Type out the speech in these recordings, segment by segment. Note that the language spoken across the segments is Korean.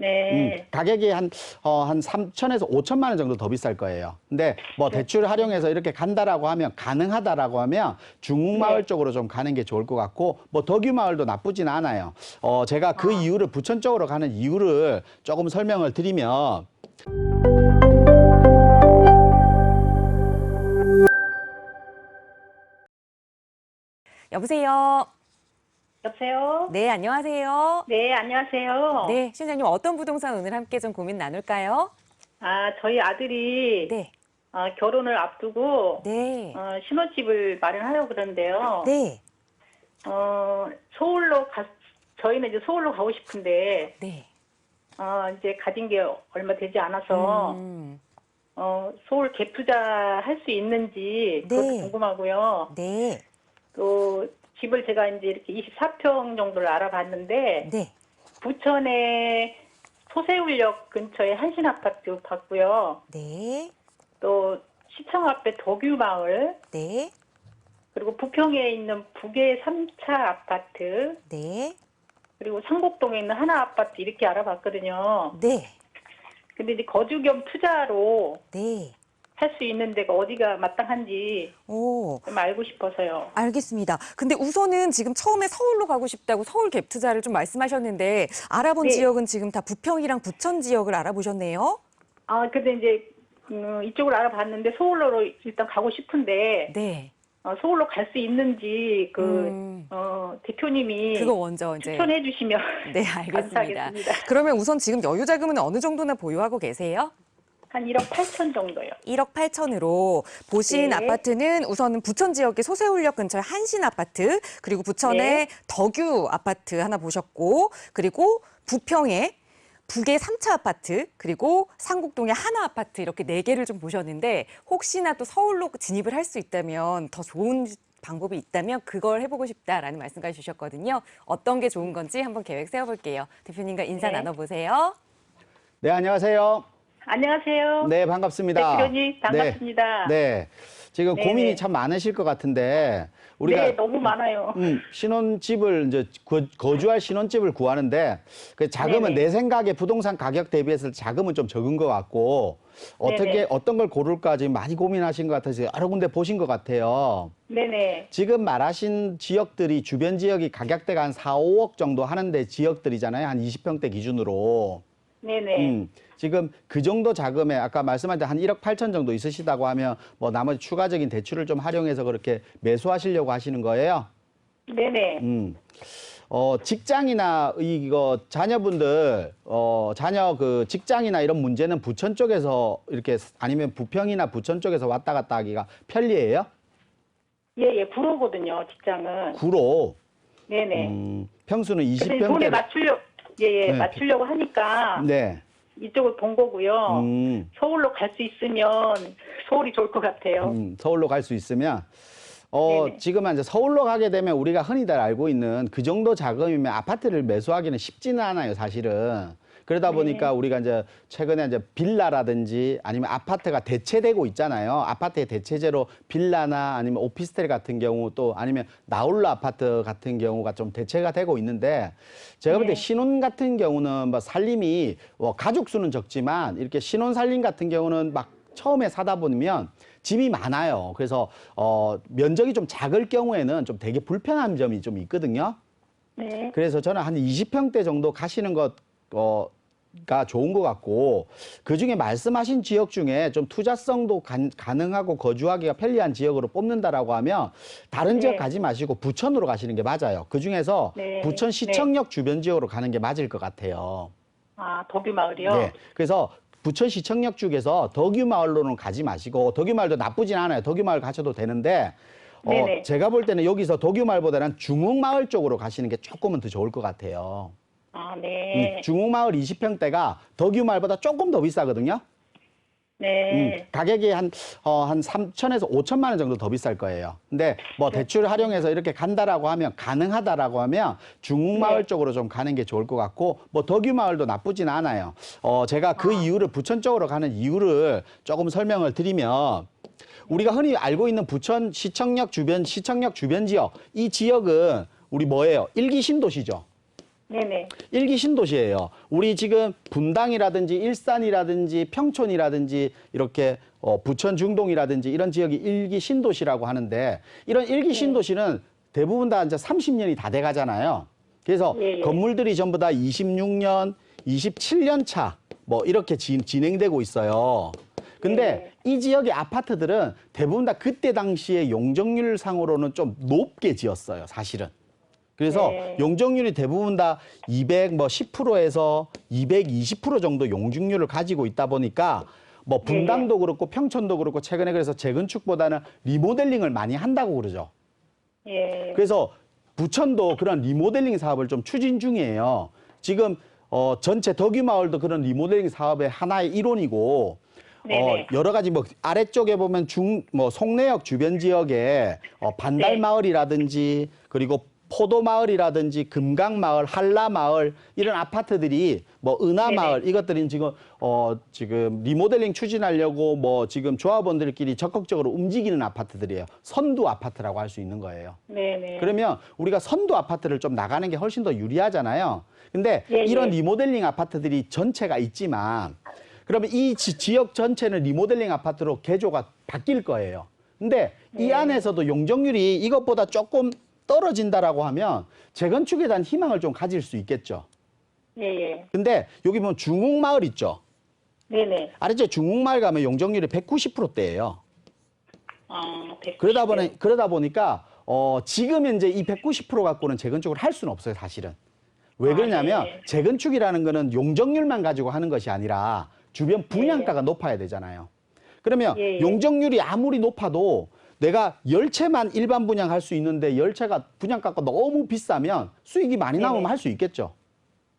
네. 가격이 한 3천에서 5천만 원 정도 더 비쌀 거예요. 근데 뭐 대출 활용해서 이렇게 간다라고 하면, 가능하다라고 하면 중흥마을 네. 쪽으로 좀 가는 게 좋을 것 같고, 뭐 덕유마을도 나쁘진 않아요. 제가 그 이유를, 부천 쪽으로 가는 이유를 조금 설명을 드리면, 여보세요. 여보세요? 네, 안녕하세요. 네, 안녕하세요. 네, 신사님 어떤 부동산 오늘 함께 좀 고민 나눌까요? 아, 저희 아들이 네, 결혼을 앞두고 네, 신혼집을 마련하려고 그러는데요. 네, 서울로 저희는 이제 서울로 가고 싶은데, 네. 이제 가진 게 얼마 되지 않아서, 서울 갭 투자 할 수 있는지 그것도 네. 궁금하고요. 네, 또 집을 제가 이제 이렇게 24평 정도를 알아봤는데, 네, 부천에 소세울역 근처에 한신 아파트 봤고요. 네, 또 시청 앞에 덕유마을, 네, 그리고 부평에 있는 북의 3차 아파트, 네, 그리고 상곡동에 있는 하나 아파트 이렇게 알아봤거든요. 네, 근데 이제 거주 겸 투자로 네. 할 수 있는 데가 어디가 마땅한지 오, 좀 알고 싶어서요. 알겠습니다. 근데 우선은 지금 처음에 서울로 가고 싶다고 서울 갭 투자를 좀 말씀하셨는데 알아본 네. 지역은 지금 다 부평이랑 부천 지역을 알아보셨네요. 근데 이제 이쪽을 알아봤는데 서울로 일단 가고 싶은데 네. 서울로 갈 수 있는지 대표님이 그거 먼저 이제 추천해 주시면 네, 알겠습니다. 감사하겠습니다. 그러면 우선 지금 여유 자금은 어느 정도나 보유하고 계세요? 한 1억 8천 정도요. 1억 8천으로 보신 네. 아파트는 우선은 부천 지역의 소세울역 근처의 한신 아파트, 그리고 부천의 네. 덕유 아파트 하나 보셨고, 그리고 부평의 북의 3차 아파트, 그리고 상곡동의 하나 아파트 이렇게 4개를 좀 보셨는데 혹시나 또 서울로 진입을 할 수 있다면 더 좋은 방법이 있다면 그걸 해보고 싶다라는 말씀까지 주셨거든요. 어떤 게 좋은 건지 한번 계획 세워볼게요. 대표님과 인사 네. 나눠보세요. 네, 안녕하세요. 안녕하세요. 네, 반갑습니다. 대표님 반갑습니다. 네. 지금 네네. 고민이 참 많으실 것 같은데, 우리가 네, 너무 많아요. 신혼집을 이제 거주할 신혼집을 구하는데, 그 자금은 네네. 내 생각에 부동산 가격 대비해서 자금은 좀 적은 것 같고, 네네. 어떤 걸 고를까 지금 많이 고민하신 것 같아서 여러 군데 보신 것 같아요. 네네. 지금 말하신 지역들이, 주변 지역이 가격대가 한 4, 5억 정도 하는데 지역들이잖아요. 한 20평대 기준으로. 네네. 지금 그 정도 자금에 아까 말씀하신 한 1억 8천 정도 있으시다고 하면 뭐 나머지 추가적인 대출을 좀 활용해서 그렇게 매수하시려고 하시는 거예요? 네네. 직장이나 이거 자녀분들 자녀 그 직장이나 이런 문제는 부천 쪽에서 이렇게 아니면 부평이나 부천 쪽에서 왔다 갔다 하기가 편리해요? 예, 구로거든요, 직장은. 구로. 네네. 평수는 근데 20평대. 돈에 네. 맞추려고 하니까 네. 이쪽을 본 거고요. 서울로 갈 수 있으면 서울이 좋을 것 같아요. 서울로 갈 수 있으면 네네. 지금 이제 서울로 가게 되면 우리가 흔히들 알고 있는 그 정도 자금이면 아파트를 매수하기는 쉽지는 않아요, 사실은. 그러다 보니까 우리가 이제 최근에 이제 빌라라든지 아니면 아파트가 대체되고 있잖아요. 아파트의 대체제로 빌라나 아니면 오피스텔 같은 경우 또 아니면 나홀로 아파트 같은 경우가 좀 대체가 되고 있는데 제가 볼 때 신혼 같은 경우는 뭐 살림이 가족 수는 적지만 이렇게 신혼 살림 같은 경우는 막 처음에 사다 보면 집이 많아요. 그래서 면적이 좀 작을 경우에는 좀 되게 불편한 점이 좀 있거든요. 네. 그래서 저는 한 20평대 정도 가시는 가 좋은 것 같고 그중에 말씀하신 지역 중에 좀 투자성도 가능하고 거주하기가 편리한 지역으로 뽑는다라고 하면 다른 지역 가지 마시고 부천으로 가시는 게 맞아요. 그중에서 부천 시청역 주변 지역으로 가는 게 맞을 것 같아요. 아, 덕유마을이요? 네. 그래서 부천 시청역 쪽에서 덕유마을로는 가지 마시고 덕유마을도 나쁘진 않아요. 덕유마을 가셔도 되는데 제가 볼 때는 여기서 덕유마을보다는 중흥마을 쪽으로 가시는 게 조금은 더 좋을 것 같아요. 아, 네. 중흥마을 20평대가 덕유마을보다 조금 더 비싸거든요. 네. 가격이 한 3천에서 5천만 원 정도 더 비쌀 거예요. 근데 뭐 대출 활용해서 이렇게 간다라고 하면, 가능하다라고 하면 중흥마을 쪽으로 좀 가는 게 좋을 것 같고, 뭐 덕유마을도 나쁘진 않아요. 제가 그 이유를, 부천 쪽으로 가는 이유를 조금 설명을 드리면, 우리가 흔히 알고 있는 부천 시청역 주변 지역, 이 지역은 우리 뭐예요? 1기 신도시죠. 네네. 일기 신도시예요. 우리 지금 분당이라든지 일산이라든지 평촌이라든지 이렇게 부천 중동이라든지 이런 지역이 일기 신도시라고 하는데 이런 일기 신도시는 대부분 다 이제 30년이 다 돼 가잖아요. 그래서 예. 건물들이 전부 다 26년, 27년 차 뭐 이렇게 진행되고 있어요. 근데 이 지역의 아파트들은 대부분 다 그때 당시에 용적률 상으로는 좀 높게 지었어요, 사실은. 그래서 용적률이 대부분 다 10%에서 220% 정도 용적률을 가지고 있다 보니까 뭐 분당도 그렇고 평촌도 그렇고 최근에 그래서 재건축보다는 리모델링을 많이 한다고 그러죠. 예. 그래서 부천도 그런 리모델링 사업을 좀 추진 중이에요. 지금 전체 덕유마을도 그런 리모델링 사업의 하나의 일원이고 여러 가지 뭐 아래쪽에 보면 송내역 주변 지역에 반달마을이라든지 그리고 포도마을이라든지 금강마을, 한라마을 이런 아파트들이 뭐 은하마을 이것들은 지금 리모델링 추진하려고 뭐 지금 조합원들끼리 적극적으로 움직이는 아파트들이에요. 선두 아파트라고 할 수 있는 거예요. 네네. 그러면 우리가 선두 아파트를 좀 나가는 게 훨씬 더 유리하잖아요. 근데 이런 리모델링 아파트들이 전체가 있지만 그러면 이 지역 전체는 리모델링 아파트로 개조가 바뀔 거예요. 근데 이 안에서도 용적률이 이것보다 조금 떨어진다라고 하면 재건축에 대한 희망을 좀 가질 수 있겠죠. 예. 근데 여기 보면 중흥마을 있죠. 네네. 아래쪽 중흥마을 가면 용적률이 190%대예요. 아, 190. 그러다 보니까 지금 현재 이 190% 갖고는 재건축을 할 수는 없어요, 사실은. 왜 그러냐면 재건축이라는 거는 용적률만 가지고 하는 것이 아니라 주변 분양가가 높아야 되잖아요. 그러면 용적률이 아무리 높아도 내가 10채만 일반 분양할 수 있는데 10채가 분양가가 너무 비싸면 수익이 많이 나오면 할 수 있겠죠.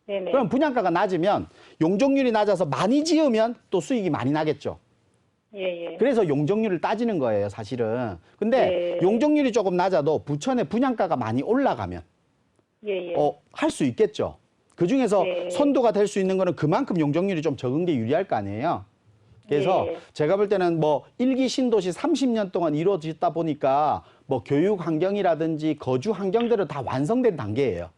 그럼 분양가가 낮으면 용적률이 낮아서 많이 지으면 또 수익이 많이 나겠죠. 그래서 용적률을 따지는 거예요, 사실은. 근데 용적률이 조금 낮아도 부천의 분양가가 많이 올라가면 할 수 있겠죠. 그중에서 선도가 될 수 있는 거는 그만큼 용적률이 좀 적은 게 유리할 거 아니에요. 그래서 제가 볼 때는 뭐 일기 신도시 30년 동안 이루어지다 보니까 뭐 교육 환경이라든지 거주 환경들은 다 완성된 단계예요.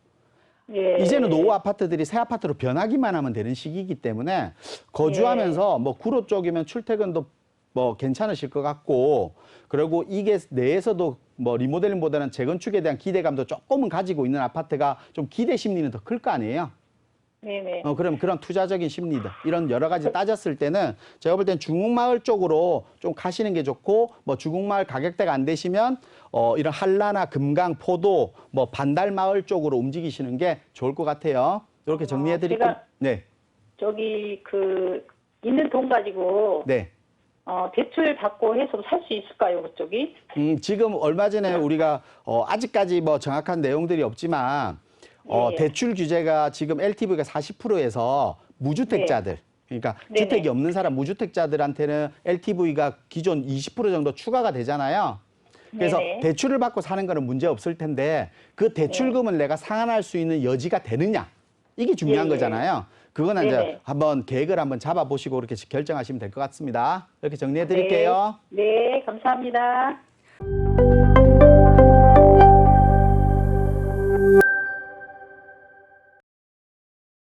이제는 노후 아파트들이 새 아파트로 변하기만 하면 되는 시기이기 때문에 거주하면서 뭐 구로 쪽이면 출퇴근도 뭐 괜찮으실 것 같고 그리고 이게 내에서도 뭐 리모델링보다는 재건축에 대한 기대감도 조금은 가지고 있는 아파트가 좀 기대 심리는 더 클 거 아니에요. 그럼 그런 투자적인 심리들 이런 여러 가지 따졌을 때는 제가 볼 땐 중흥마을 쪽으로 좀 가시는 게 좋고 뭐 중흥마을 가격대가 안 되시면 이런 한라나 금강 포도 뭐 반달마을 쪽으로 움직이시는 게 좋을 것 같아요. 이렇게 정리해 드릴게요. 네. 저기 있는 돈 가지고 대출 받고 해서 살 수 있을까요, 그쪽이? 지금 얼마 전에 우리가 아직까지 뭐 정확한 내용들이 없지만 대출 규제가 지금 LTV가 40%에서 무주택자들, 그러니까 주택이 없는 사람 무주택자들한테는 LTV가 기존 20% 정도 추가가 되잖아요. 그래서 대출을 받고 사는 거는 문제 없을 텐데 그 대출금을 내가 상환할 수 있는 여지가 되느냐 이게 중요한 거잖아요. 그거는 이제 한번 계획을 한번 잡아보시고 이렇게 결정하시면 될 것 같습니다. 이렇게 정리해 드릴게요. 네, 감사합니다.